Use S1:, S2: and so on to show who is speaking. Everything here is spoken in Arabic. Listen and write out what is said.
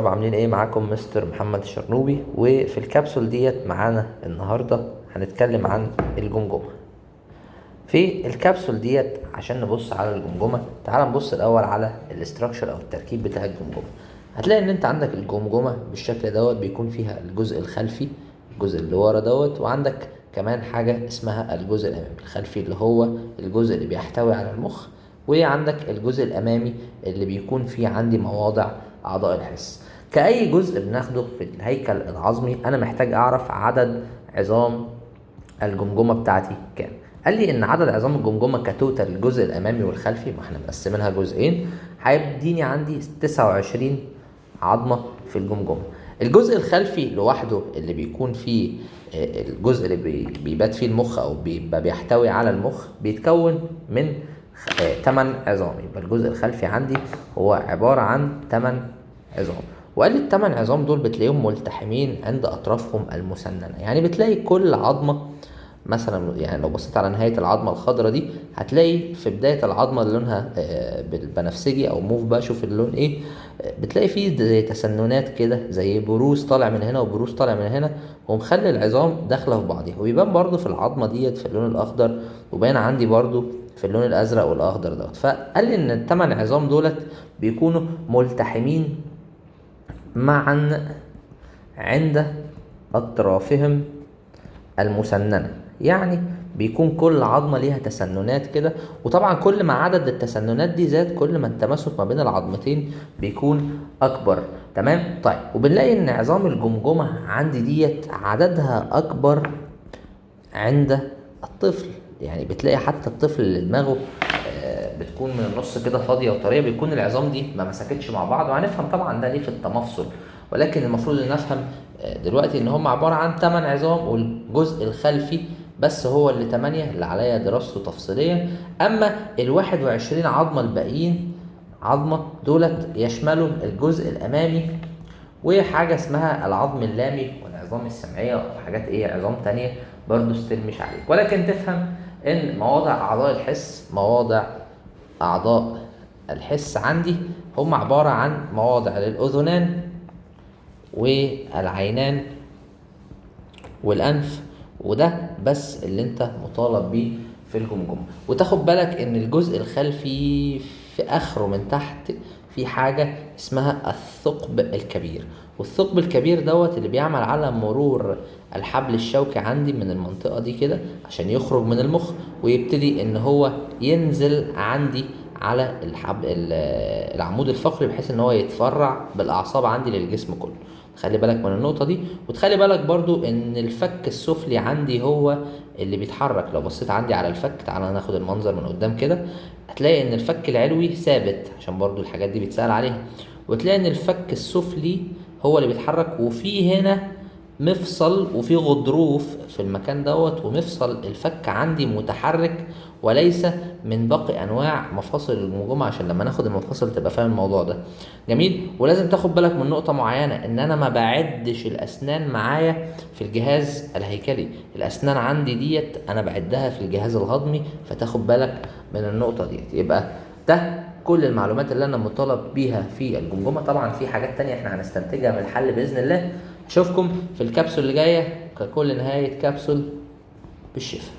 S1: عاملين ايه؟ معاكم مستر محمد الشرنوبي، وفي الكبسول ديت معانا النهارده هنتكلم عن الجمجمه. في الكبسول ديت عشان نبص على الجمجمه، تعال نبص الاول على الاستراكشر او التركيب بتاع الجمجمه. هتلاقي ان انت عندك الجمجمه بالشكل دوت، بيكون فيها الجزء الخلفي، الجزء اللي ورا دوت، وعندك كمان حاجه اسمها الجزء الامامي. الخلفي اللي هو الجزء اللي بيحتوي على المخ، وعندك الجزء الامامي اللي بيكون فيه عندي مواضع اعضاء الحس. كأي جزء بناخده في الهيكل العظمي أنا محتاج أعرف عدد عظام الجمجمة بتاعتي كام. قال لي إن عدد عظام الجمجمة كتوتال الجزء الأمامي والخلفي، ما احنا مقسمينها جزئين، هيديني عندي 29 عظمة في الجمجمة. الجزء الخلفي لوحده اللي بيكون فيه الجزء اللي بيبات فيه المخ أو بيحتوي على المخ، بيتكون من 8 عظام. يبقى الجزء الخلفي عندي هو عبارة عن 8 عظام. وقال لي ال8 عظام دول بتلاقيهم ملتحمين عند اطرافهم المسننه، يعني بتلاقي كل عظمه مثلا، يعني لو بصيت على نهايه العظمه الخضراء دي هتلاقي في بدايه العظمه اللي لونها بالبنفسجي او موف، بقى شوف اللون ايه، بتلاقي فيه زي تسننات كده، زي بروز طالع من هنا وبروز طالع من هنا، ومخلي العظام داخله في بعضها. وبيبان برضو في العظمه ديت في اللون الاخضر، وباين عندي برضو في اللون الازرق والاخضر دوت. فقال لي ان ال8 عظام دولت بيكونوا ملتحمين معا عند أطرافهم المسننة، يعني بيكون كل عظمة ليها تسننات كده. وطبعا كل ما عدد التسننات دي زاد، كل ما التماسك ما بين العظمتين بيكون أكبر. تمام؟ طيب، وبنلاقي إن عظام الجمجمة عندي ديت عددها أكبر عند الطفل. يعني بتلاقي حتى الطفل اللي دماغه بتكون من النص كده فاضيه وطريه، بيكون العظام دي ما مسكتش مع بعض. وهنفهم طبعا ده ليه في التمفصل، ولكن المفروض ان نفهم دلوقتي ان هم عباره عن 8 عظام، والجزء الخلفي بس هو اللي 8 اللي عليا دراسته تفصيليا. اما ال21 عظمه الباقيين عظمه دولت يشملوا الجزء الامامي، وحاجه اسمها العظم اللامي والعظام السمعيه، وحاجات عظام تانية برضو ستيل مش عليك. ولكن تفهم ان مواضع اعضاء الحس، مواضع اعضاء الحس عندي هم عبارة عن مواضع للاذنان والعينان والانف، وده بس اللي انت مطالب بيه في الجمجمة. وتاخد بالك ان الجزء الخلفي في اخره من تحت في حاجة اسمها الثقب الكبير. والثقب الكبير دوت اللي بيعمل على مرور الحبل الشوكي عندي من المنطقة دي كده عشان يخرج من المخ، ويبتدي ان هو ينزل عندي على العمود الفقري، بحيث ان هو يتفرع بالاعصاب عندي للجسم كله. خلي بالك من النقطة دي، وتخلي بالك برضو ان الفك السفلي عندي هو اللي بيتحرك. لو بصيت عندي على الفك، تعالى ناخد المنظر من قدام كده، هتلاقي ان الفك العلوي ثابت عشان برضو الحاجات دي بيتسأل عليها، وتلاقي ان الفك السفلي هو اللي بيتحرك، وفي هنا مفصل وفي غضروف في المكان دوت، ومفصل الفك عندي متحرك وليس من باقي انواع مفاصل الجمجمه، عشان لما ناخد المفاصل تبقى فاهم الموضوع ده. جميل. ولازم تاخد بالك من نقطه معينه، ان انا ما بعدش الاسنان معايا في الجهاز الهيكلي. الاسنان عندي ديت انا بعدها في الجهاز الهضمي، فتاخد بالك من النقطه ديت. يبقى ده كل المعلومات اللي انا مطالب بيها في الجمجمه. طبعا في حاجات تانية احنا هنستنتجها من الحل باذن الله. اشوفكم في الكبسول اللي جايه. ككل نهايه كبسول بالشفاء.